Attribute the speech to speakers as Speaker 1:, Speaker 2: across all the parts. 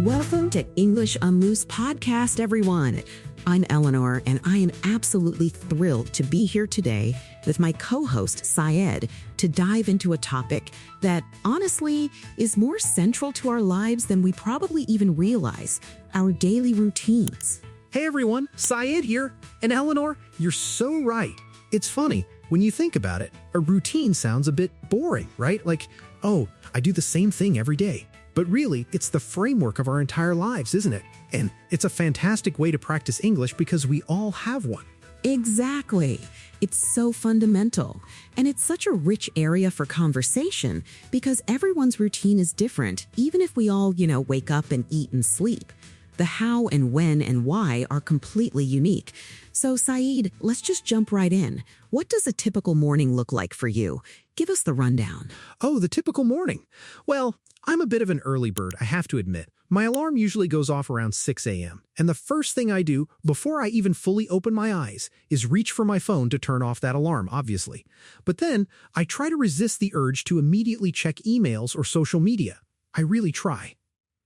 Speaker 1: Welcome to English on Loose podcast, everyone. I'm Eleanor, and I am absolutely thrilled to be here today with my co-host, Syed, to dive into a topic that, honestly, is more central to our lives than we probably even realize, our daily routines.
Speaker 2: Hey everyone, Syed here. And Eleanor, you're so right. It's funny, when you think about it, a routine sounds a bit boring, right? Like, oh, I do the same thing every day. But really, it's the framework of our entire lives, isn't it? And it's a fantastic way to practice English because we all have one.
Speaker 1: Exactly. It's so fundamental. And it's such a rich area for conversation because everyone's routine is different, even if we all, wake up and eat and sleep. The how and when and why are completely unique. So, Saeed, let's just jump right in. What does a typical morning look like for you? Give us the rundown.
Speaker 2: Oh, the typical morning. Well, I'm a bit of an early bird, I have to admit. My alarm usually goes off around 6 a.m., and the first thing I do, before I even fully open my eyes, is reach for my phone to turn off that alarm, obviously. But then, I try to resist the urge to immediately check emails or social media. I really try.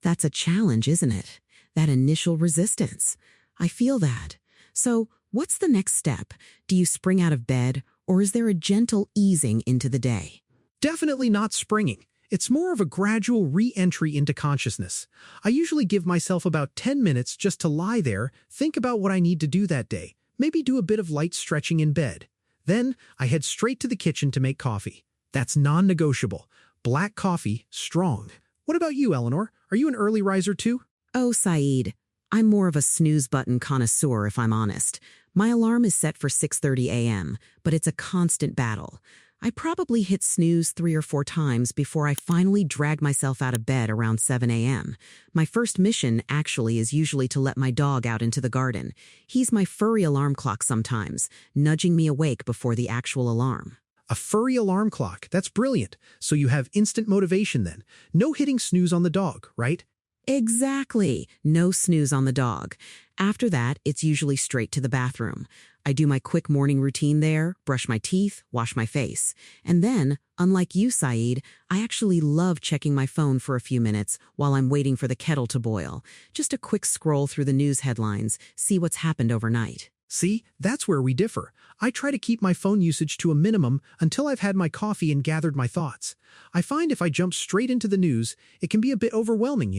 Speaker 1: That's a challenge, isn't it? That initial resistance. I feel that. So, what's the next step? Do you spring out of bed, or is there a gentle easing into the day?
Speaker 2: Definitely not springing. It's more of a gradual re-entry into consciousness. I usually give myself about 10 minutes just to lie there, think about what I need to do that day, maybe do a bit of light stretching in bed. Then, I head straight to the kitchen to make coffee. That's non-negotiable. Black coffee, strong. What about you, Eleanor? Are you an early riser too?
Speaker 1: Oh, Saeed, I'm more of a snooze button connoisseur if I'm honest. My alarm is set for 6:30 a.m., but it's a constant battle. I probably hit snooze 3 or 4 times before I finally drag myself out of bed around 7 a.m. My first mission, actually, is usually to let my dog out into the garden. He's my furry alarm clock sometimes, nudging me awake before the actual alarm.
Speaker 2: A furry alarm clock. That's brilliant. So you have instant motivation then. No hitting snooze on the dog, right?
Speaker 1: Exactly. No snooze on the dog. After that, it's usually straight to the bathroom. I do my quick morning routine there, brush my teeth, wash my face. And then, unlike you, Saeed, I actually love checking my phone for a few minutes while I'm waiting for the kettle to boil. Just a quick scroll through the news headlines, see what's happened overnight.
Speaker 2: See, that's where we differ. I try to keep my phone usage to a minimum until I've had my coffee and gathered my thoughts. I find if I jump straight into the news, it can be a bit overwhelming,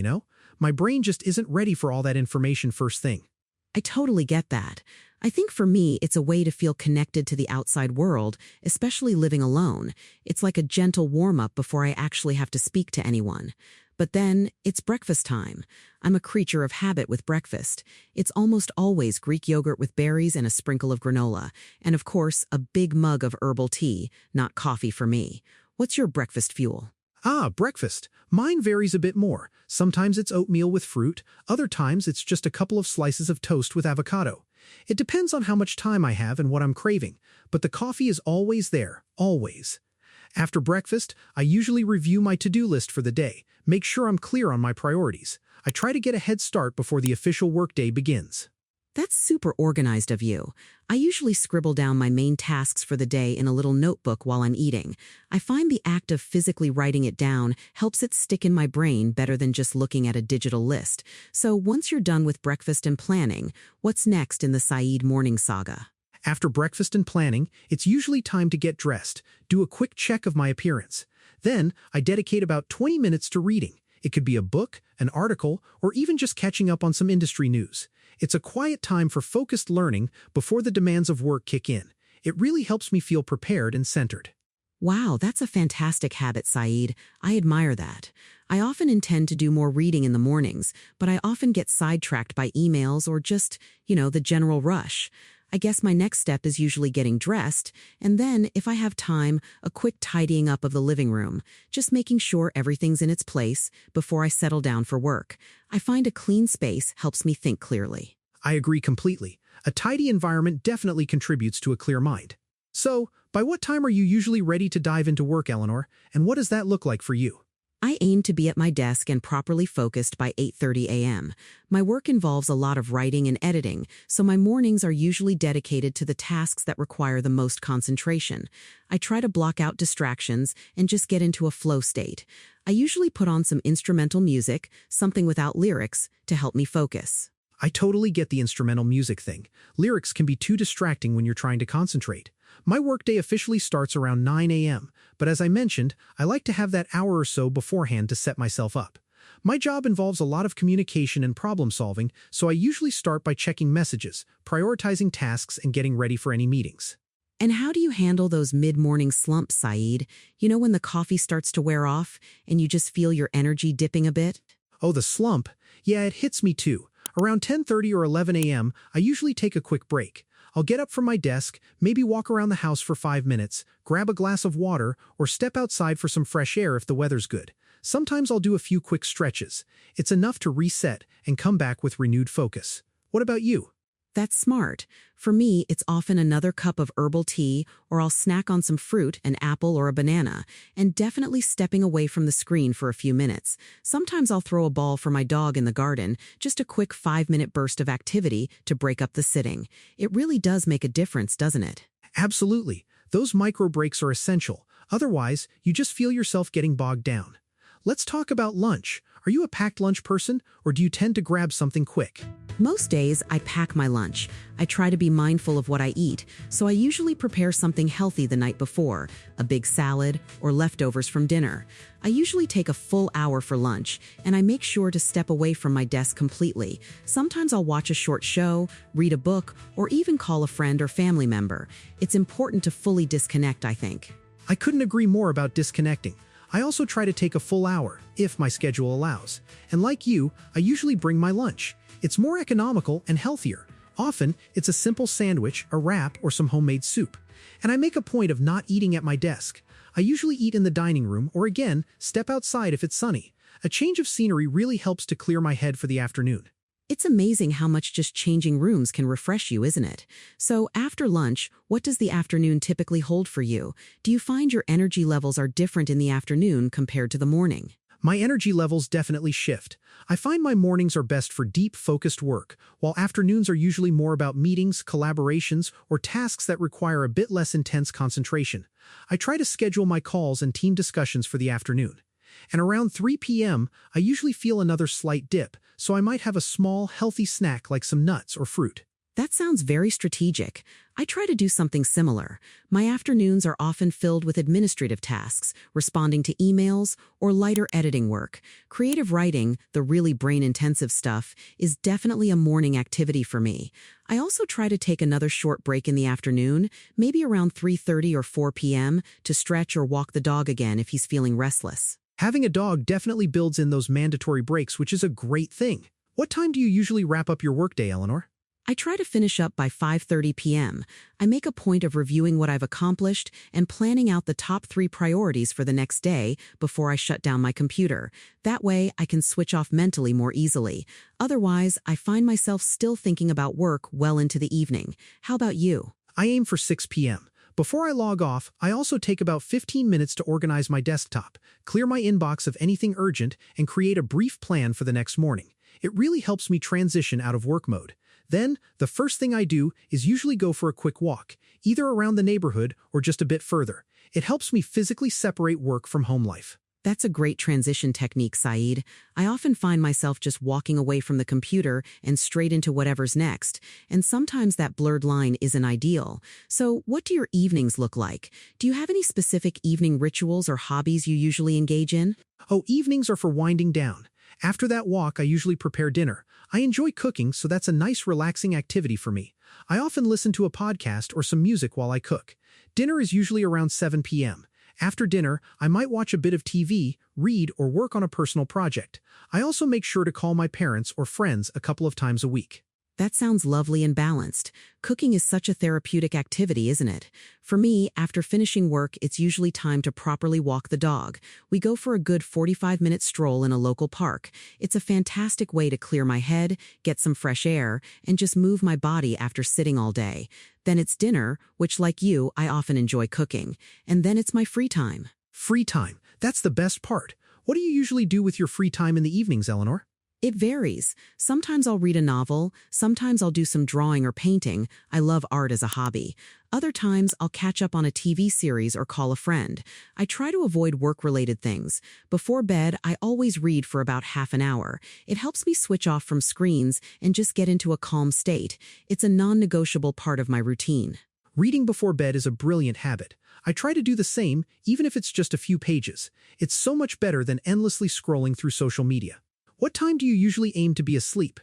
Speaker 2: My brain just isn't ready for all that information first thing.
Speaker 1: I totally get that. I think for me, it's a way to feel connected to the outside world, especially living alone. It's like a gentle warm-up before I actually have to speak to anyone. But then, it's breakfast time. I'm a creature of habit with breakfast. It's almost always Greek yogurt with berries and a sprinkle of granola. And of course, a big mug of herbal tea, not coffee for me. What's your breakfast fuel?
Speaker 2: Breakfast. Mine varies a bit more. Sometimes it's oatmeal with fruit, other times it's just a couple of slices of toast with avocado. It depends on how much time I have and what I'm craving, but the coffee is always there, always. After breakfast, I usually review my to-do list for the day, make sure I'm clear on my priorities. I try to get a head start before the official workday begins.
Speaker 1: That's super organized of you. I usually scribble down my main tasks for the day in a little notebook while I'm eating. I find the act of physically writing it down helps it stick in my brain better than just looking at a digital list. So once you're done with breakfast and planning, what's next in the Saeed morning saga?
Speaker 2: After breakfast and planning, it's usually time to get dressed, do a quick check of my appearance. Then, I dedicate about 20 minutes to reading. It could be a book, an article, or even just catching up on some industry news. It's a quiet time for focused learning before the demands of work kick in. It really helps me feel prepared and centered.
Speaker 1: Wow, that's a fantastic habit, Saeed. I admire that. I often intend to do more reading in the mornings, but I often get sidetracked by emails or just, the general rush. I guess my next step is usually getting dressed, and then, if I have time, a quick tidying up of the living room, just making sure everything's in its place before I settle down for work. I find a clean space helps me think clearly.
Speaker 2: I agree completely. A tidy environment definitely contributes to a clear mind. So, by what time are you usually ready to dive into work, Eleanor, and what does that look like for you?
Speaker 1: I aim to be at my desk and properly focused by 8:30 a.m. My work involves a lot of writing and editing, so my mornings are usually dedicated to the tasks that require the most concentration. I try to block out distractions and just get into a flow state. I usually put on some instrumental music, something without lyrics, to help me focus.
Speaker 2: I totally get the instrumental music thing. Lyrics can be too distracting when you're trying to concentrate. My workday officially starts around 9 a.m., but as I mentioned, I like to have that hour or so beforehand to set myself up. My job involves a lot of communication and problem solving, so I usually start by checking messages, prioritizing tasks, and getting ready for any meetings.
Speaker 1: And how do you handle those mid-morning slumps, Saeed? You know, when the coffee starts to wear off and you just feel your energy dipping a bit?
Speaker 2: Oh, the slump? Yeah, it hits me too. Around 10:30 or 11 a.m., I usually take a quick break. I'll get up from my desk, maybe walk around the house for 5 minutes, grab a glass of water, or step outside for some fresh air if the weather's good. Sometimes I'll do a few quick stretches. It's enough to reset and come back with renewed focus. What about you?
Speaker 1: That's smart. For me, it's often another cup of herbal tea, or I'll snack on some fruit, an apple or a banana, and definitely stepping away from the screen for a few minutes. Sometimes I'll throw a ball for my dog in the garden, just a quick 5-minute burst of activity to break up the sitting. It really does make a difference, doesn't it?
Speaker 2: Absolutely. Those micro breaks are essential. Otherwise, you just feel yourself getting bogged down. Let's talk about lunch. Are you a packed lunch person, or do you tend to grab something quick?
Speaker 1: Most days, I pack my lunch. I try to be mindful of what I eat, so I usually prepare something healthy the night before, a big salad or leftovers from dinner. I usually take a full hour for lunch, and I make sure to step away from my desk completely. Sometimes I'll watch a short show, read a book, or even call a friend or family member. It's important to fully disconnect, I think.
Speaker 2: I couldn't agree more about disconnecting. I also try to take a full hour, if my schedule allows. And like you, I usually bring my lunch. It's more economical and healthier. Often, it's a simple sandwich, a wrap, or some homemade soup. And I make a point of not eating at my desk. I usually eat in the dining room or again, step outside if it's sunny. A change of scenery really helps to clear my head for the afternoon.
Speaker 1: It's amazing how much just changing rooms can refresh you, isn't it? So after lunch, what does the afternoon typically hold for you? Do you find your energy levels are different in the afternoon compared to the morning?
Speaker 2: My energy levels definitely shift. I find my mornings are best for deep, focused work, while afternoons are usually more about meetings, collaborations, or tasks that require a bit less intense concentration. I try to schedule my calls and team discussions for the afternoon. And around 3 p.m., I usually feel another slight dip, so I might have a small, healthy snack like some nuts or fruit.
Speaker 1: That sounds very strategic. I try to do something similar. My afternoons are often filled with administrative tasks, responding to emails, or lighter editing work. Creative writing, the really brain-intensive stuff, is definitely a morning activity for me. I also try to take another short break in the afternoon, maybe around 3:30 or 4 p.m., to stretch or walk the dog again if he's feeling restless.
Speaker 2: Having a dog definitely builds in those mandatory breaks, which is a great thing. What time do you usually wrap up your workday, Eleanor?
Speaker 1: I try to finish up by 5:30 p.m. I make a point of reviewing what I've accomplished and planning out the top 3 priorities for the next day before I shut down my computer. That way, I can switch off mentally more easily. Otherwise, I find myself still thinking about work well into the evening. How about you?
Speaker 2: I aim for 6 p.m. Before I log off, I also take about 15 minutes to organize my desktop, clear my inbox of anything urgent, and create a brief plan for the next morning. It really helps me transition out of work mode. Then, the first thing I do is usually go for a quick walk, either around the neighborhood or just a bit further. It helps me physically separate work from home life.
Speaker 1: That's a great transition technique, Saeed. I often find myself just walking away from the computer and straight into whatever's next, and sometimes that blurred line isn't ideal. So, what do your evenings look like? Do you have any specific evening rituals or hobbies you usually engage in?
Speaker 2: Oh, evenings are for winding down. After that walk, I usually prepare dinner. I enjoy cooking, so that's a nice relaxing activity for me. I often listen to a podcast or some music while I cook. Dinner is usually around 7 p.m. After dinner, I might watch a bit of TV, read, or work on a personal project. I also make sure to call my parents or friends a couple of times a week.
Speaker 1: That sounds lovely and balanced. Cooking is such a therapeutic activity, isn't it? For me, after finishing work, it's usually time to properly walk the dog. We go for a good 45-minute stroll in a local park. It's a fantastic way to clear my head, get some fresh air, and just move my body after sitting all day. Then it's dinner, which, like you, I often enjoy cooking. And then it's my free time.
Speaker 2: Free time. That's the best part. What do you usually do with your free time in the evenings, Eleanor?
Speaker 1: It varies. Sometimes I'll read a novel, sometimes I'll do some drawing or painting. I love art as a hobby. Other times I'll catch up on a TV series or call a friend. I try to avoid work-related things. Before bed, I always read for about half an hour. It helps me switch off from screens and just get into a calm state. It's a non-negotiable part of my routine.
Speaker 2: Reading before bed is a brilliant habit. I try to do the same, even if it's just a few pages. It's so much better than endlessly scrolling through social media. What time do you usually aim to be asleep?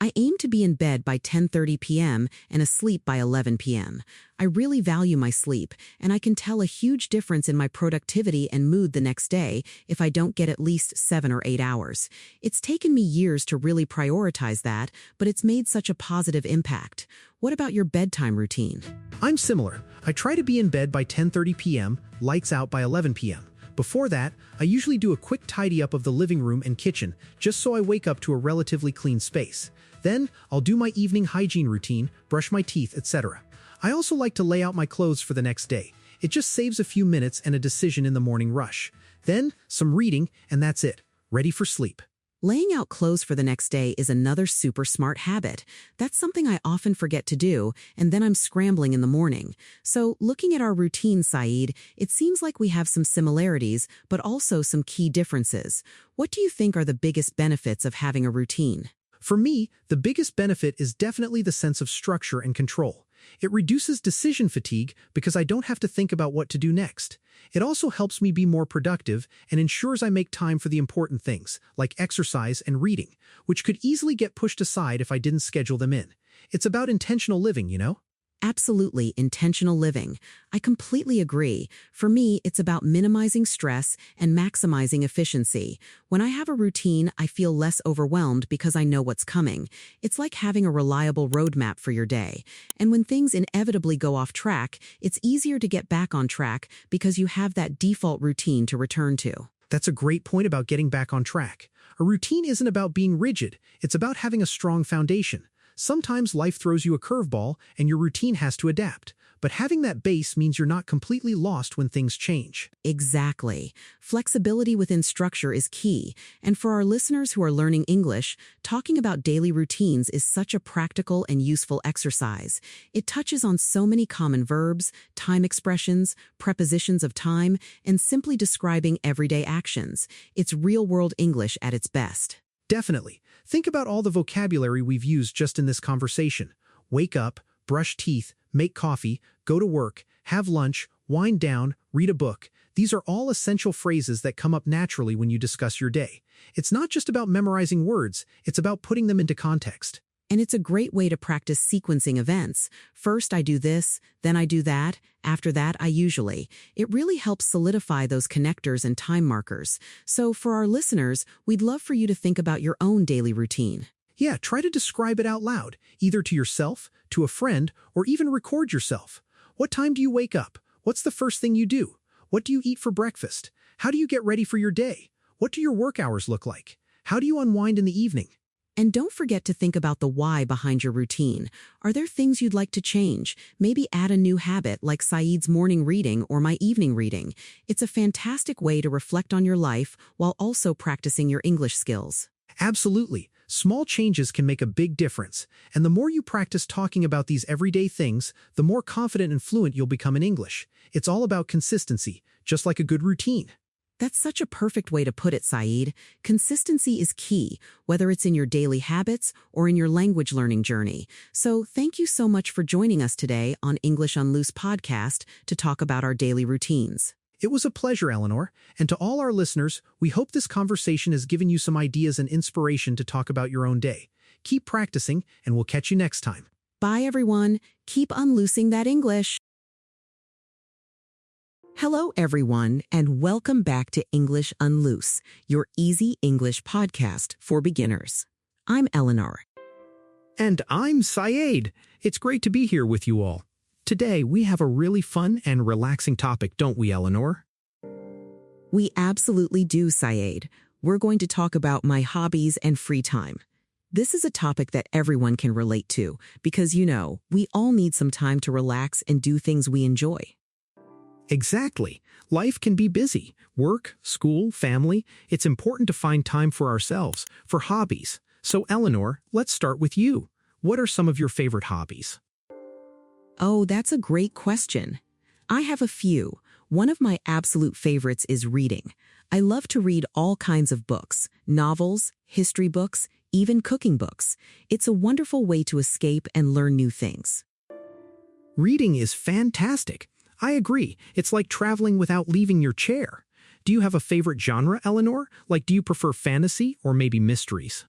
Speaker 1: I aim to be in bed by 10:30 p.m. and asleep by 11 p.m. I really value my sleep, and I can tell a huge difference in my productivity and mood the next day if I don't get at least 7 or 8 hours. It's taken me years to really prioritize that, but it's made such a positive impact. What about your bedtime routine?
Speaker 2: I'm similar. I try to be in bed by 10:30 p.m., lights out by 11 p.m. Before that, I usually do a quick tidy up of the living room and kitchen, just so I wake up to a relatively clean space. Then, I'll do my evening hygiene routine, brush my teeth, etc. I also like to lay out my clothes for the next day. It just saves a few minutes and a decision in the morning rush. Then, some reading, and that's it. Ready for sleep.
Speaker 1: Laying out clothes for the next day is another super smart habit. That's something I often forget to do, and then I'm scrambling in the morning. So, looking at our routine, Saeed, it seems like we have some similarities, but also some key differences. What do you think are the biggest benefits of having a routine?
Speaker 2: For me, the biggest benefit is definitely the sense of structure and control. It reduces decision fatigue because I don't have to think about what to do next. It also helps me be more productive and ensures I make time for the important things, like exercise and reading, which could easily get pushed aside if I didn't schedule them in. It's about intentional living, you know?
Speaker 1: Absolutely, intentional living. I completely agree. For me, it's about minimizing stress and maximizing efficiency. When I have a routine, I feel less overwhelmed because I know what's coming. It's like having a reliable roadmap for your day. And when things inevitably go off track, it's easier to get back on track because you have that default routine to return to.
Speaker 2: That's a great point about getting back on track. A routine isn't about being rigid, it's about having a strong foundation. Sometimes life throws you a curveball and your routine has to adapt, but having that base means you're not completely lost when things change.
Speaker 1: Exactly. Flexibility within structure is key. And for our listeners who are learning English, talking about daily routines is such a practical and useful exercise. It touches on so many common verbs, time expressions, prepositions of time, and simply describing everyday actions. It's real-world English at its best.
Speaker 2: Definitely. Think about all the vocabulary we've used just in this conversation. Wake up, brush teeth, make coffee, go to work, have lunch, wind down, read a book. These are all essential phrases that come up naturally when you discuss your day. It's not just about memorizing words, it's about putting them into context.
Speaker 1: And it's a great way to practice sequencing events. First I do this, then I do that, after that I usually. It really helps solidify those connectors and time markers. So for our listeners, we'd love for you to think about your own daily routine.
Speaker 2: Yeah, try to describe it out loud, either to yourself, to a friend, or even record yourself. What time do you wake up? What's the first thing you do? What do you eat for breakfast? How do you get ready for your day? What do your work hours look like? How do you unwind in the evening?
Speaker 1: And don't forget to think about the why behind your routine. Are there things you'd like to change? Maybe add a new habit like Saeed's morning reading or my evening reading. It's a fantastic way to reflect on your life while also practicing your English skills.
Speaker 2: Absolutely. Small changes can make a big difference. And the more you practice talking about these everyday things, the more confident and fluent you'll become in English. It's all about consistency, just like a good routine.
Speaker 1: That's such a perfect way to put it, Saeed. Consistency is key, whether it's in your daily habits or in your language learning journey. So thank you so much for joining us today on English on Loose podcast to talk about our daily routines.
Speaker 2: It was a pleasure, Eleanor. And to all our listeners, we hope this conversation has given you some ideas and inspiration to talk about your own day. Keep practicing, and we'll catch you next time.
Speaker 1: Bye, everyone. Keep unloosing that English. Hello, everyone, and welcome back to English Unloose, your easy English podcast for beginners. I'm Eleanor.
Speaker 2: And I'm Saeed. It's great to be here with you all. Today, we have a really fun and relaxing topic, don't we, Eleanor?
Speaker 1: We absolutely do, Saeed. We're going to talk about my hobbies and free time. This is a topic that everyone can relate to because, we all need some time to relax and do things we enjoy.
Speaker 2: Exactly. Life can be busy. Work, school, family. It's important to find time for ourselves, for hobbies. So, Eleanor, let's start with you. What are some of your favorite hobbies?
Speaker 1: Oh, that's a great question. I have a few. One of my absolute favorites is reading. I love to read all kinds of books, novels, history books, even cooking books. It's a wonderful way to escape and learn new things.
Speaker 2: Reading is fantastic. I agree. It's like traveling without leaving your chair. Do you have a favorite genre, Eleanor? Like, do you prefer fantasy or maybe mysteries?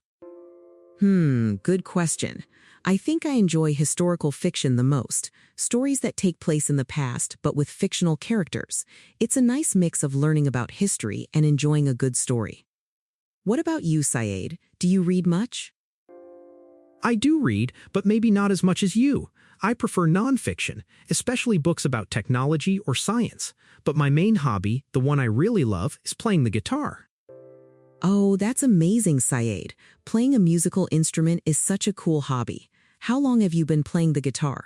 Speaker 1: Good question. I think I enjoy historical fiction the most, stories that take place in the past but with fictional characters. It's a nice mix of learning about history and enjoying a good story. What about you, Syed? Do you read much?
Speaker 2: I do read, but maybe not as much as you. I prefer nonfiction, especially books about technology or science. But my main hobby, the one I really love, is playing the guitar.
Speaker 1: Oh, that's amazing, Syed. Playing a musical instrument is such a cool hobby. How long have you been playing the guitar?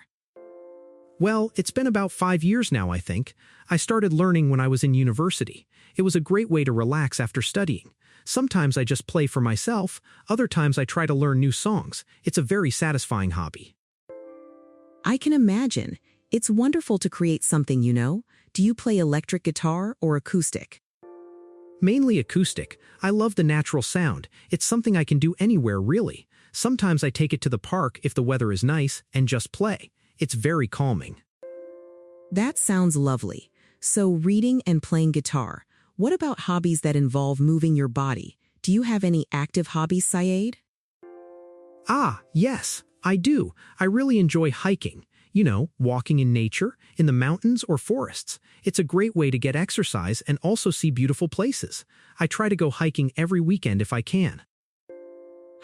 Speaker 2: Well, it's been about 5 years now, I think. I started learning when I was in university. It was a great way to relax after studying. Sometimes I just play for myself, other times I try to learn new songs. It's a very satisfying hobby.
Speaker 1: I can imagine. It's wonderful to create something, you know. Do you play electric guitar or acoustic?
Speaker 2: Mainly acoustic. I love the natural sound. It's something I can do anywhere, really. Sometimes I take it to the park if the weather is nice and just play. It's very calming.
Speaker 1: That sounds lovely. So reading and playing guitar. What about hobbies that involve moving your body? Do you have any active hobbies, Syed?
Speaker 2: Ah, yes, I do. I really enjoy hiking. You know, walking in nature, in the mountains or forests. It's a great way to get exercise and also see beautiful places. I try to go hiking every weekend if I can.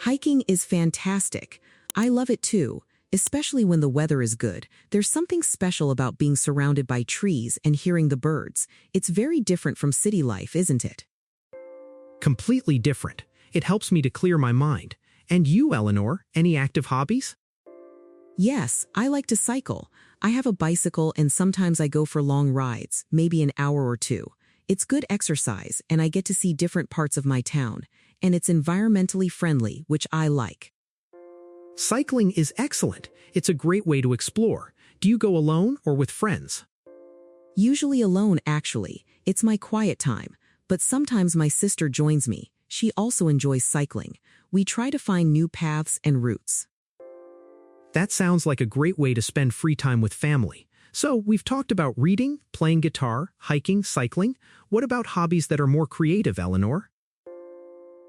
Speaker 1: Hiking is fantastic. I love it too, especially when the weather is good. There's something special about being surrounded by trees and hearing the birds. It's very different from city life, isn't it?
Speaker 2: Completely different. It helps me to clear my mind. And you, Eleanor, any active hobbies?
Speaker 1: Yes, I like to cycle. I have a bicycle and sometimes I go for long rides, maybe an hour or two. It's good exercise and I get to see different parts of my town. And it's environmentally friendly, which I like.
Speaker 2: Cycling is excellent. It's a great way to explore. Do you go alone or with friends?
Speaker 1: Usually alone, actually. It's my quiet time. But sometimes my sister joins me. She also enjoys cycling. We try to find new paths and routes.
Speaker 2: That sounds like a great way to spend free time with family. So, we've talked about reading, playing guitar, hiking, cycling. What about hobbies that are more creative, Eleanor?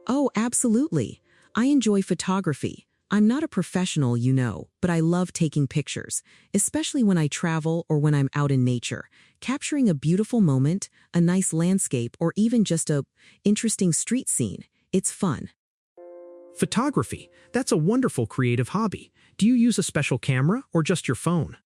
Speaker 1: Oh, absolutely. I enjoy photography. I'm not a professional, you know, but I love taking pictures, especially when I travel or when I'm out in nature. Capturing a beautiful moment, a nice landscape, or even just a interesting street scene. It's fun.
Speaker 2: Photography. That's a wonderful creative hobby. Do you use a special camera or just your phone?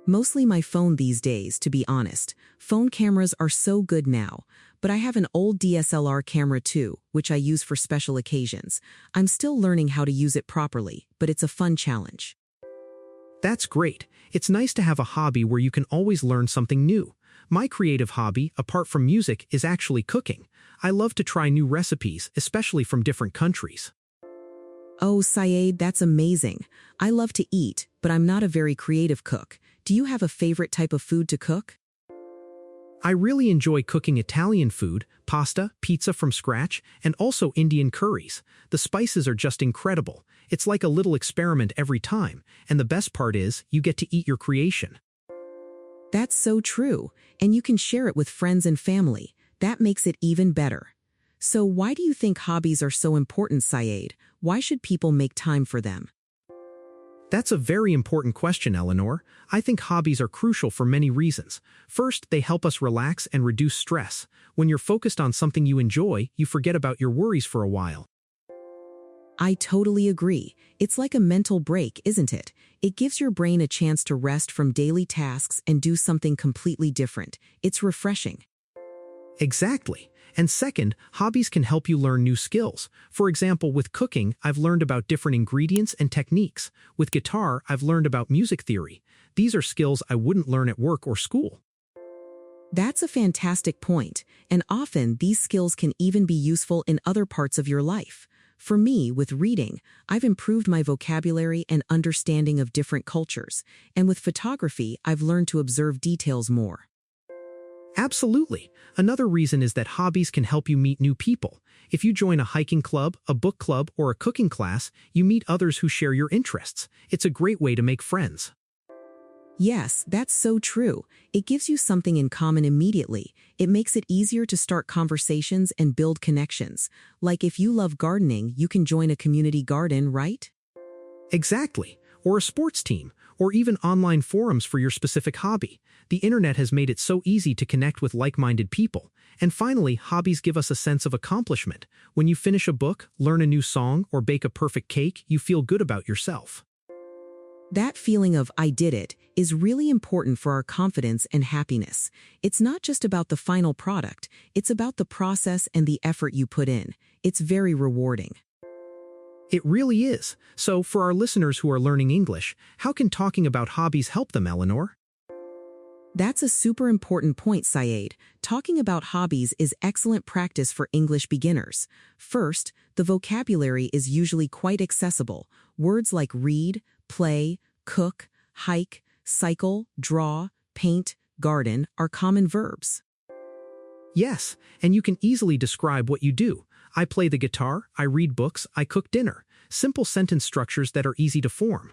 Speaker 1: Mostly my phone these days, to be honest. Phone cameras are so good now. But I have an old DSLR camera too, which I use for special occasions. I'm still learning how to use it properly, but it's a fun challenge.
Speaker 2: That's great. It's nice to have a hobby where you can always learn something new. My creative hobby, apart from music, is actually cooking. I love to try new recipes, especially from different countries.
Speaker 1: Oh, Syed, that's amazing. I love to eat, but I'm not a very creative cook. Do you have a favorite type of food to cook?
Speaker 2: I really enjoy cooking Italian food, pasta, pizza from scratch, and also Indian curries. The spices are just incredible. It's like a little experiment every time, and the best part is, you get to eat your creation.
Speaker 1: That's so true, and you can share it with friends and family. That makes it even better. So why do you think hobbies are so important, Syed? Why should people make time for them?
Speaker 2: That's a very important question, Eleanor. I think hobbies are crucial for many reasons. First, they help us relax and reduce stress. When you're focused on something you enjoy, you forget about your worries for a while.
Speaker 1: I totally agree. It's like a mental break, isn't it? It gives your brain a chance to rest from daily tasks and do something completely different. It's refreshing.
Speaker 2: Exactly. And second, hobbies can help you learn new skills. For example, with cooking, I've learned about different ingredients and techniques. With guitar, I've learned about music theory. These are skills I wouldn't learn at work or school.
Speaker 1: That's a fantastic point, and often these skills can even be useful in other parts of your life. For me, with reading, I've improved my vocabulary and understanding of different cultures, and with photography, I've learned to observe details more.
Speaker 2: Absolutely. Another reason is that hobbies can help you meet new people. If you join a hiking club, a book club, or a cooking class, you meet others who share your interests. It's a great way to make friends.
Speaker 1: Yes, that's so true. It gives you something in common immediately. It makes it easier to start conversations and build connections. Like if you love gardening, you can join a community garden, right?
Speaker 2: Exactly. Or a sports team, or even online forums for your specific hobby. The internet has made it so easy to connect with like-minded people. And finally, hobbies give us a sense of accomplishment. When you finish a book, learn a new song, or bake a perfect cake, you feel good about yourself.
Speaker 1: That feeling of "I did it" is really important for our confidence and happiness. It's not just about the final product, it's about the process and the effort you put in. It's very rewarding.
Speaker 2: It really is. So, for our listeners who are learning English, how can talking about hobbies help them, Eleanor?
Speaker 1: That's a super important point, Syed. Talking about hobbies is excellent practice for English beginners. First, the vocabulary is usually quite accessible. Words like read, play, cook, hike, cycle, draw, paint, garden are common verbs.
Speaker 2: Yes, and you can easily describe what you do. I play the guitar, I read books, I cook dinner. Simple sentence structures that are easy to form.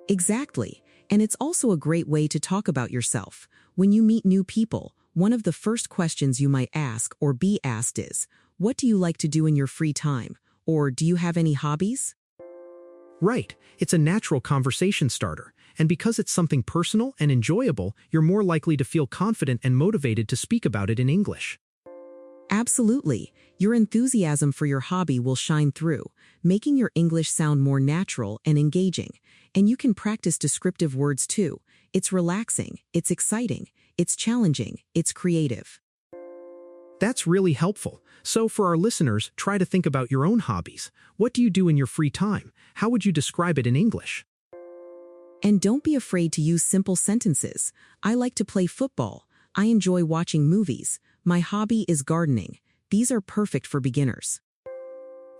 Speaker 1: Exactly. And it's also a great way to talk about yourself. When you meet new people, one of the first questions you might ask or be asked is, "What do you like to do in your free time?" Or, "Do you have any hobbies?"
Speaker 2: Right, it's a natural conversation starter, and because it's something personal and enjoyable, you're more likely to feel confident and motivated to speak about it in English.
Speaker 1: Absolutely. Your enthusiasm for your hobby will shine through, making your English sound more natural and engaging. And you can practice descriptive words too. It's relaxing, it's exciting, it's challenging, it's creative.
Speaker 2: That's really helpful. So for our listeners, try to think about your own hobbies. What do you do in your free time? How would you describe it in English?
Speaker 1: And don't be afraid to use simple sentences. I like to play football. I enjoy watching movies. My hobby is gardening. These are perfect for beginners.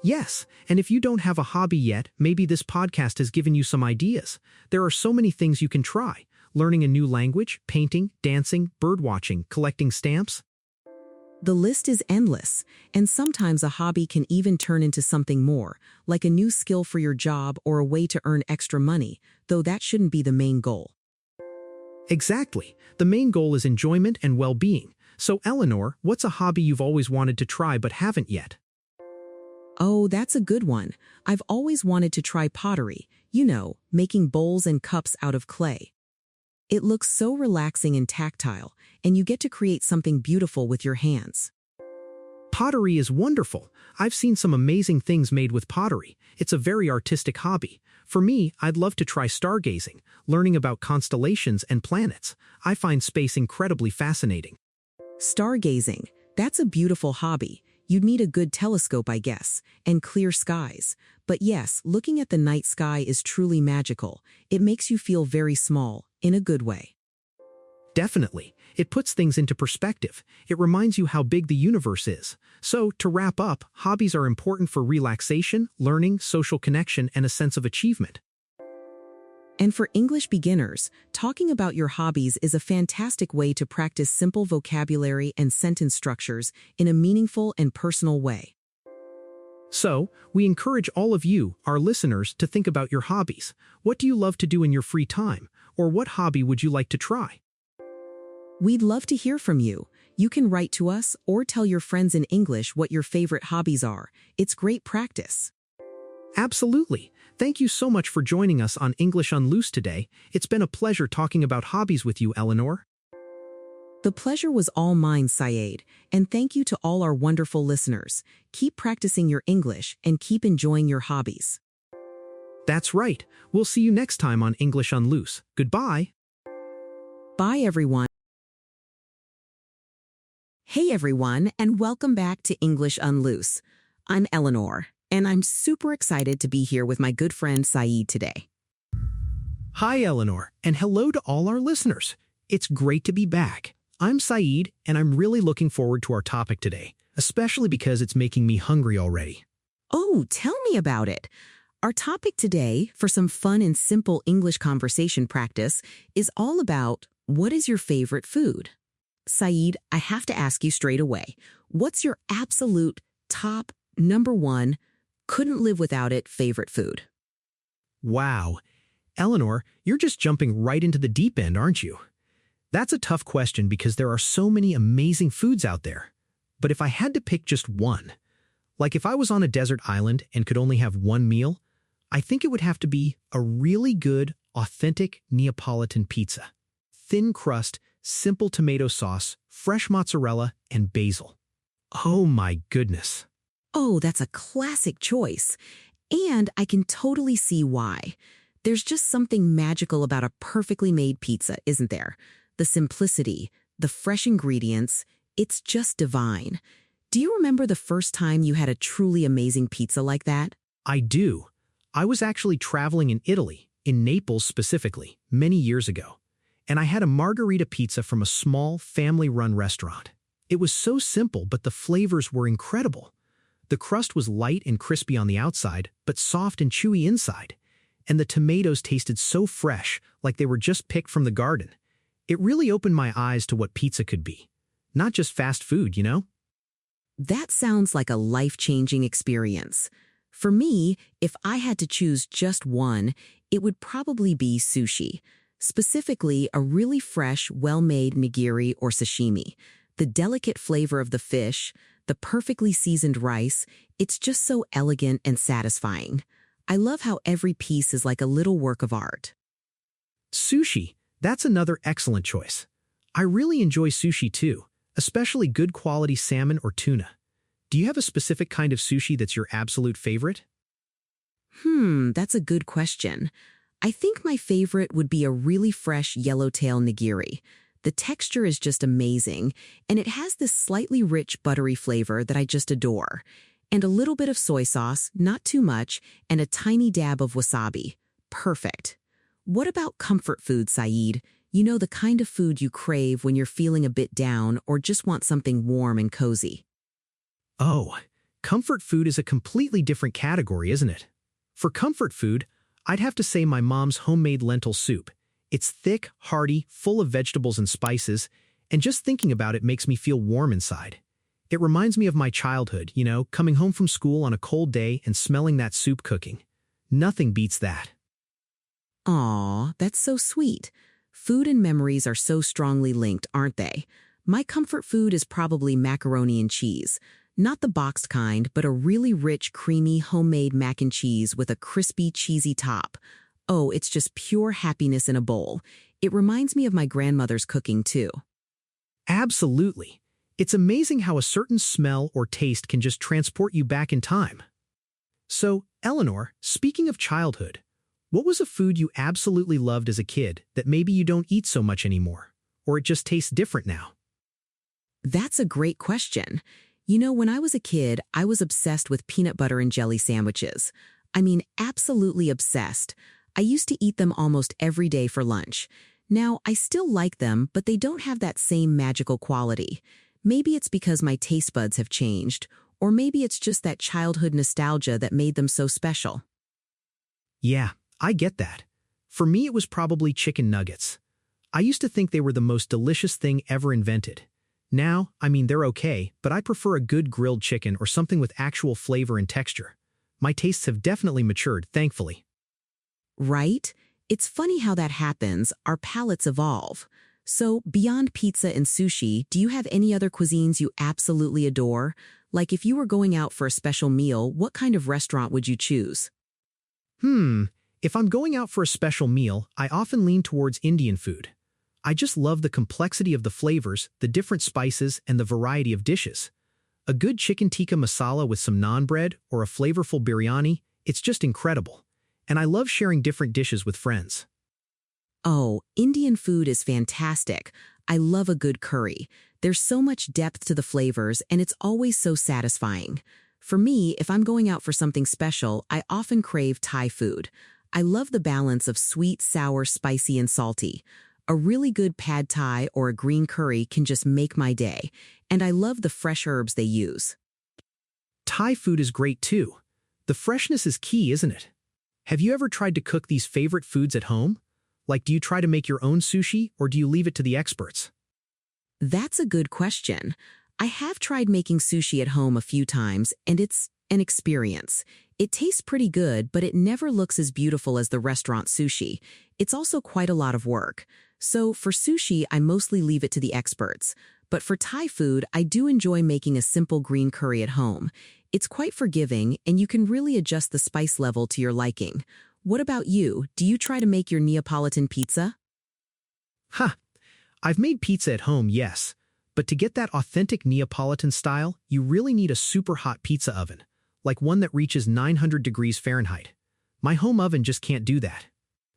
Speaker 2: Yes, and if you don't have a hobby yet, maybe this podcast has given you some ideas. There are so many things you can try. Learning a new language, painting, dancing, birdwatching, collecting stamps.
Speaker 1: The list is endless, and sometimes a hobby can even turn into something more, like a new skill for your job or a way to earn extra money, though that shouldn't be the main goal.
Speaker 2: Exactly. The main goal is enjoyment and well-being. So Eleanor, what's a hobby you've always wanted to try but haven't yet?
Speaker 1: Oh, that's a good one. I've always wanted to try pottery, making bowls and cups out of clay. It looks so relaxing and tactile, and you get to create something beautiful with your hands.
Speaker 2: Pottery is wonderful. I've seen some amazing things made with pottery. It's a very artistic hobby. For me, I'd love to try stargazing, learning about constellations and planets. I find space incredibly fascinating.
Speaker 1: Stargazing, that's a beautiful hobby. You'd need a good telescope, I guess, and clear skies. But yes, looking at the night sky is truly magical. It makes you feel very small, in a good way.
Speaker 2: Definitely. It puts things into perspective. It reminds you how big the universe is. So, to wrap up, hobbies are important for relaxation, learning, social connection, and a sense of achievement.
Speaker 1: And for English beginners, talking about your hobbies is a fantastic way to practice simple vocabulary and sentence structures in a meaningful and personal way.
Speaker 2: So, we encourage all of you, our listeners, to think about your hobbies. What do you love to do in your free time? Or what hobby would you like to try?
Speaker 1: We'd love to hear from you. You can write to us or tell your friends in English what your favorite hobbies are. It's great practice.
Speaker 2: Absolutely. Thank you so much for joining us on English Unloosed today. It's been a pleasure talking about hobbies with you, Eleanor.
Speaker 1: The pleasure was all mine, Syed, and thank you to all our wonderful listeners. Keep practicing your English and keep enjoying your hobbies.
Speaker 2: That's right. We'll see you next time on English Unloosed. Goodbye.
Speaker 1: Bye, everyone. Hey, everyone, and welcome back to English Unloosed. I'm Eleanor, and I'm super excited to be here with my good friend Syed today.
Speaker 2: Hi, Eleanor, and hello to all our listeners. It's great to be back. I'm Saeed, and I'm really looking forward to our topic today, especially because it's making me hungry already.
Speaker 1: Oh, tell me about it. Our topic today, for some fun and simple English conversation practice, is all about what is your favorite food? Saeed, I have to ask you straight away. What's your absolute top number one, couldn't live without it favorite food?
Speaker 2: Wow. Eleanor, you're just jumping right into the deep end, aren't you? That's a tough question because there are so many amazing foods out there. But if I had to pick just one, like if I was on a desert island and could only have one meal, I think it would have to be a really good, authentic Neapolitan pizza. Thin crust, simple tomato sauce, fresh mozzarella, and basil. Oh my goodness.
Speaker 1: Oh, that's a classic choice. And I can totally see why. There's just something magical about a perfectly made pizza, isn't there? The simplicity, the fresh ingredients, it's just divine. Do you remember the first time you had a truly amazing pizza like that?
Speaker 2: I do. I was actually traveling in Italy, in Naples specifically, many years ago. And I had a margarita pizza from a small, family-run restaurant. It was so simple, but the flavors were incredible. The crust was light and crispy on the outside, but soft and chewy inside. And the tomatoes tasted so fresh, like they were just picked from the garden. It really opened my eyes to what pizza could be. Not just fast food, you know?
Speaker 1: That sounds like a life-changing experience. For me, if I had to choose just one, it would probably be sushi. Specifically, a really fresh, well-made nigiri or sashimi. The delicate flavor of the fish, the perfectly seasoned rice, it's just so elegant and satisfying. I love how every piece is like a little work of art.
Speaker 2: Sushi, that's another excellent choice. I really enjoy sushi too, especially good quality salmon or tuna. Do you have a specific kind of sushi that's your absolute favorite?
Speaker 1: That's a good question. I think my favorite would be a really fresh yellowtail nigiri. The texture is just amazing, and it has this slightly rich, buttery flavor that I just adore. And a little bit of soy sauce, not too much, and a tiny dab of wasabi. Perfect. What about comfort food, Saeed? You know, the kind of food you crave when you're feeling a bit down or just want something warm and cozy.
Speaker 2: Oh, comfort food is a completely different category, isn't it? For comfort food, I'd have to say my mom's homemade lentil soup. It's thick, hearty, full of vegetables and spices, and just thinking about it makes me feel warm inside. It reminds me of my childhood, you know, coming home from school on a cold day and smelling that soup cooking. Nothing beats that.
Speaker 1: Aw, that's so sweet. Food and memories are so strongly linked, aren't they? My comfort food is probably macaroni and cheese. Not the boxed kind, but a really rich, creamy, homemade mac and cheese with a crispy, cheesy top. Oh, it's just pure happiness in a bowl. It reminds me of my grandmother's cooking, too.
Speaker 2: Absolutely. It's amazing how a certain smell or taste can just transport you back in time. So, Eleanor, speaking of childhood, what was a food you absolutely loved as a kid that maybe you don't eat so much anymore, or it just tastes different now?
Speaker 1: That's a great question. You know, when I was a kid, I was obsessed with peanut butter and jelly sandwiches. I mean, absolutely obsessed. I used to eat them almost every day for lunch. Now, I still like them, but they don't have that same magical quality. Maybe it's because my taste buds have changed, or maybe it's just that childhood nostalgia that made them so special.
Speaker 2: Yeah, I get that. For me, it was probably chicken nuggets. I used to think they were the most delicious thing ever invented. Now, I mean, they're okay, but I prefer a good grilled chicken or something with actual flavor and texture. My tastes have definitely matured, thankfully.
Speaker 1: Right? It's funny how that happens. Our palates evolve. So, beyond pizza and sushi, do you have any other cuisines you absolutely adore? Like if you were going out for a special meal, what kind of restaurant would you choose?
Speaker 2: If I'm going out for a special meal, I often lean towards Indian food. I just love the complexity of the flavors, the different spices, and the variety of dishes. A good chicken tikka masala with some naan bread or a flavorful biryani, it's just incredible. And I love sharing different dishes with friends.
Speaker 1: Oh, Indian food is fantastic. I love a good curry. There's so much depth to the flavors, and it's always so satisfying. For me, if I'm going out for something special, I often crave Thai food. I love the balance of sweet, sour, spicy, and salty. A really good pad thai or a green curry can just make my day, and I love the fresh herbs they use.
Speaker 2: Thai food is great too. The freshness is key, isn't it? Have you ever tried to cook these favorite foods at home? Like, do you try to make your own sushi or do you leave it to the experts?
Speaker 1: That's a good question. I have tried making sushi at home a few times, and it's an experience. It tastes pretty good, but it never looks as beautiful as the restaurant sushi. It's also quite a lot of work. So for sushi, I mostly leave it to the experts. But for Thai food, I do enjoy making a simple green curry at home. It's quite forgiving, and you can really adjust the spice level to your liking. What about you? Do you try to make your Neapolitan pizza?
Speaker 2: Ha! I've made pizza at home, yes. But to get that authentic Neapolitan style, you really need a super hot pizza oven, like one that reaches 900 degrees Fahrenheit. My home oven just can't do that.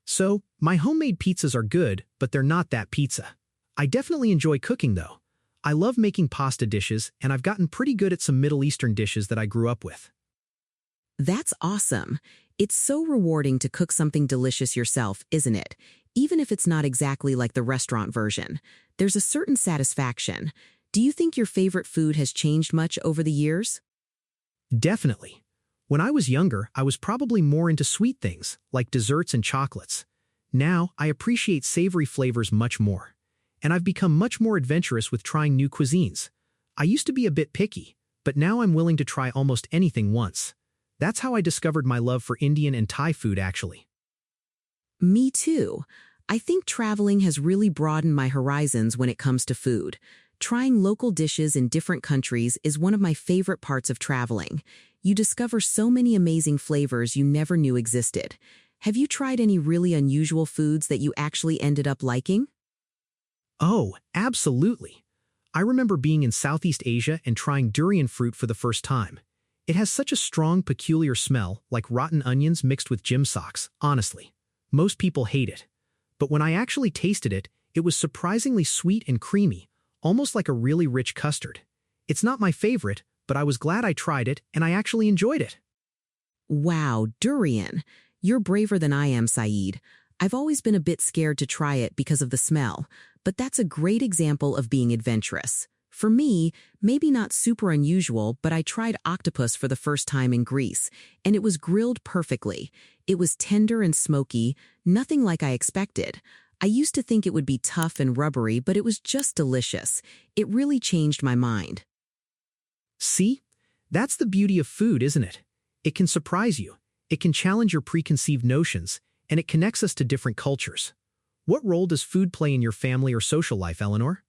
Speaker 2: So, my homemade pizzas are good, but they're not that pizza. I definitely enjoy cooking though. I love making pasta dishes, and I've gotten pretty good at some Middle Eastern dishes that I grew up with.
Speaker 1: That's awesome. It's so rewarding to cook something delicious yourself, isn't it? Even if it's not exactly like the restaurant version. There's a certain satisfaction. Do you think your favorite food has changed much over the years?
Speaker 2: Definitely. When I was younger, I was probably more into sweet things, like desserts and chocolates. Now, I appreciate savory flavors much more. And I've become much more adventurous with trying new cuisines. I used to be a bit picky, but now I'm willing to try almost anything once. That's how I discovered my love for Indian and Thai food, actually.
Speaker 1: Me too. I think traveling has really broadened my horizons when it comes to food. Trying local dishes in different countries is one of my favorite parts of traveling. You discover so many amazing flavors you never knew existed. Have you tried any really unusual foods that you actually ended up liking?
Speaker 2: Oh, absolutely. I remember being in Southeast Asia and trying durian fruit for the first time. It has such a strong, peculiar smell, like rotten onions mixed with gym socks, honestly. Most people hate it. But when I actually tasted it, it was surprisingly sweet and creamy, almost like a really rich custard. It's not my favorite, but I was glad I tried it and I actually enjoyed it.
Speaker 1: Wow, durian. You're braver than I am, Saeed. I've always been a bit scared to try it because of the smell, but that's a great example of being adventurous. For me, maybe not super unusual, but I tried octopus for the first time in Greece, and it was grilled perfectly. It was tender and smoky, nothing like I expected. I used to think it would be tough and rubbery, but it was just delicious. It really changed my mind.
Speaker 2: See? That's the beauty of food, isn't it? It can surprise you, it can challenge your preconceived notions, and it connects us to different cultures. What role does food play in your family or social life, Eleanor?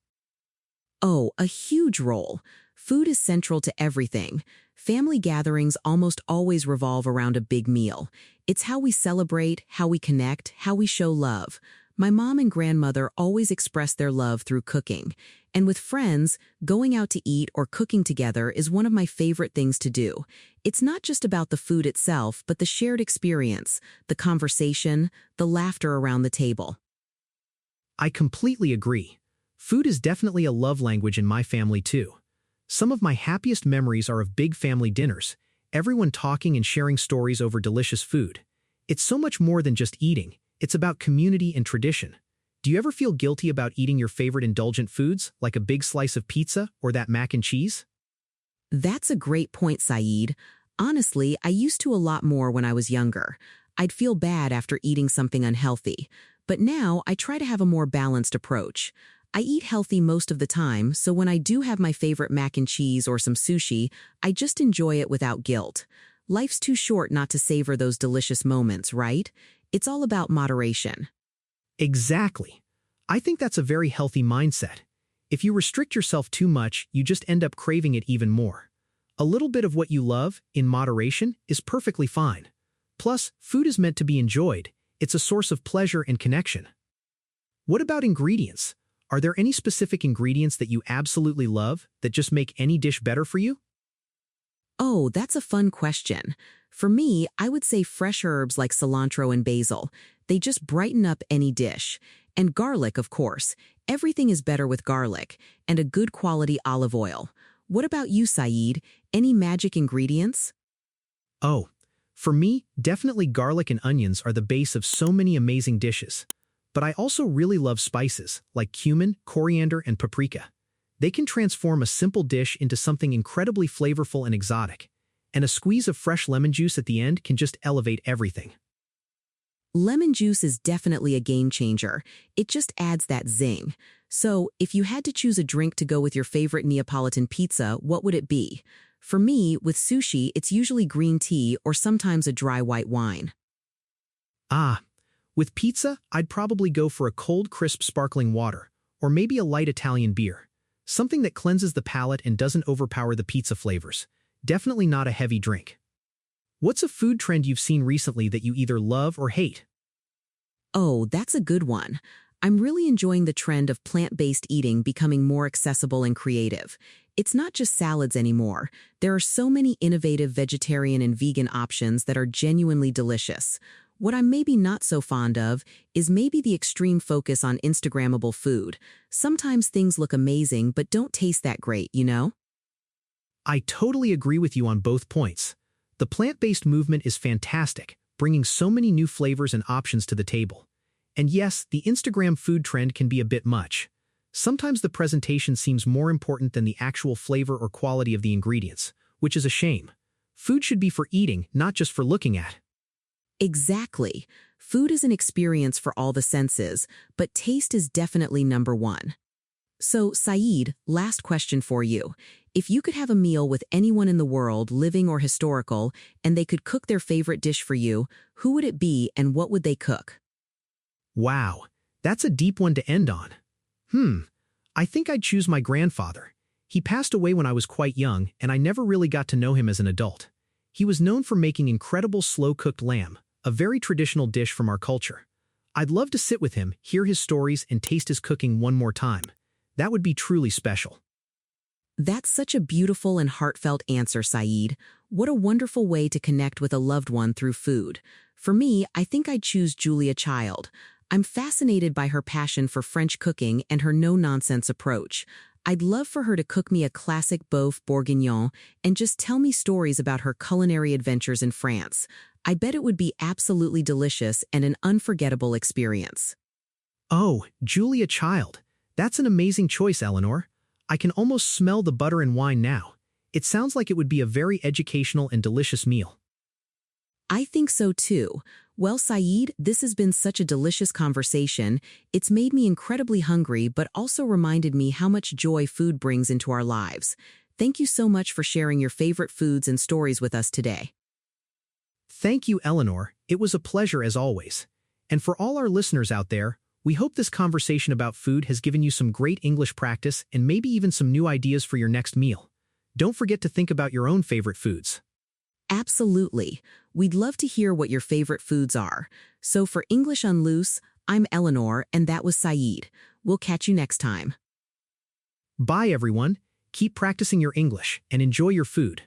Speaker 1: Oh, a huge role. Food is central to everything. Family gatherings almost always revolve around a big meal. It's how we celebrate, how we connect, how we show love. My mom and grandmother always express their love through cooking. And with friends, going out to eat or cooking together is one of my favorite things to do. It's not just about the food itself, but the shared experience, the conversation, the laughter around the table.
Speaker 2: I completely agree. Food is definitely a love language in my family too. Some of my happiest memories are of big family dinners, everyone talking and sharing stories over delicious food. It's so much more than just eating, it's about community and tradition. Do you ever feel guilty about eating your favorite indulgent foods, like a big slice of pizza or that mac and cheese?
Speaker 1: That's a great point, Saeed. Honestly, I used to a lot more when I was younger. I'd feel bad after eating something unhealthy. But now I try to have a more balanced approach. I eat healthy most of the time, so when I do have my favorite mac and cheese or some sushi, I just enjoy it without guilt. Life's too short not to savor those delicious moments, right? It's all about moderation.
Speaker 2: Exactly. I think that's a very healthy mindset. If you restrict yourself too much, you just end up craving it even more. A little bit of what you love, in moderation, is perfectly fine. Plus, food is meant to be enjoyed. It's a source of pleasure and connection. What about ingredients? Are there any specific ingredients that you absolutely love that just make any dish better for you?
Speaker 1: Oh, that's a fun question. For me, I would say fresh herbs like cilantro and basil. They just brighten up any dish. And garlic, of course. Everything is better with garlic. And a good quality olive oil. What about you, Saeed? Any magic ingredients?
Speaker 2: Oh, for me, definitely garlic and onions are the base of so many amazing dishes. But I also really love spices, like cumin, coriander, and paprika. They can transform a simple dish into something incredibly flavorful and exotic. And a squeeze of fresh lemon juice at the end can just elevate everything.
Speaker 1: Lemon juice is definitely a game changer. It just adds that zing. So, if you had to choose a drink to go with your favorite Neapolitan pizza, what would it be? For me, with sushi, it's usually green tea or sometimes a dry white wine.
Speaker 2: Ah, with pizza, I'd probably go for a cold, crisp sparkling water, or maybe a light Italian beer. Something that cleanses the palate and doesn't overpower the pizza flavors. Definitely not a heavy drink. What's a food trend you've seen recently that you either love or hate?
Speaker 1: Oh, that's a good one. I'm really enjoying the trend of plant-based eating becoming more accessible and creative. It's not just salads anymore. There are so many innovative vegetarian and vegan options that are genuinely delicious. What I'm maybe not so fond of is maybe the extreme focus on Instagrammable food. Sometimes things look amazing but don't taste that great, you know?
Speaker 2: I totally agree with you on both points. The plant-based movement is fantastic, bringing so many new flavors and options to the table. And yes, the Instagram food trend can be a bit much. Sometimes the presentation seems more important than the actual flavor or quality of the ingredients, which is a shame. Food should be for eating, not just for looking at.
Speaker 1: Exactly. Food is an experience for all the senses, but taste is definitely number one. So, Saeed, last question for you. If you could have a meal with anyone in the world, living or historical, and they could cook their favorite dish for you, who would it be and what would they cook?
Speaker 2: Wow, that's a deep one to end on. I think I'd choose my grandfather. He passed away when I was quite young, and I never really got to know him as an adult. He was known for making incredible slow-cooked lamb, a very traditional dish from our culture. I'd love to sit with him, hear his stories, and taste his cooking one more time. That would be truly special.
Speaker 1: That's such a beautiful and heartfelt answer, Saeed. What a wonderful way to connect with a loved one through food. For me, I think I'd choose Julia Child. I'm fascinated by her passion for French cooking and her no-nonsense approach. I'd love for her to cook me a classic boeuf bourguignon and just tell me stories about her culinary adventures in France. I bet it would be absolutely delicious and an unforgettable experience.
Speaker 2: Oh, Julia Child. That's an amazing choice, Eleanor. I can almost smell the butter and wine now. It sounds like it would be a very educational and delicious meal.
Speaker 1: I think so too. Well, Saeed, this has been such a delicious conversation. It's made me incredibly hungry, but also reminded me how much joy food brings into our lives. Thank you so much for sharing your favorite foods and stories with us today.
Speaker 2: Thank you, Eleanor. It was a pleasure as always. And for all our listeners out there, we hope this conversation about food has given you some great English practice and maybe even some new ideas for your next meal. Don't forget to think about your own favorite foods.
Speaker 1: Absolutely. We'd love to hear what your favorite foods are. So for English on Loose, I'm Eleanor and that was Saeed. We'll catch you next time.
Speaker 2: Bye, everyone. Keep practicing your English and enjoy your food.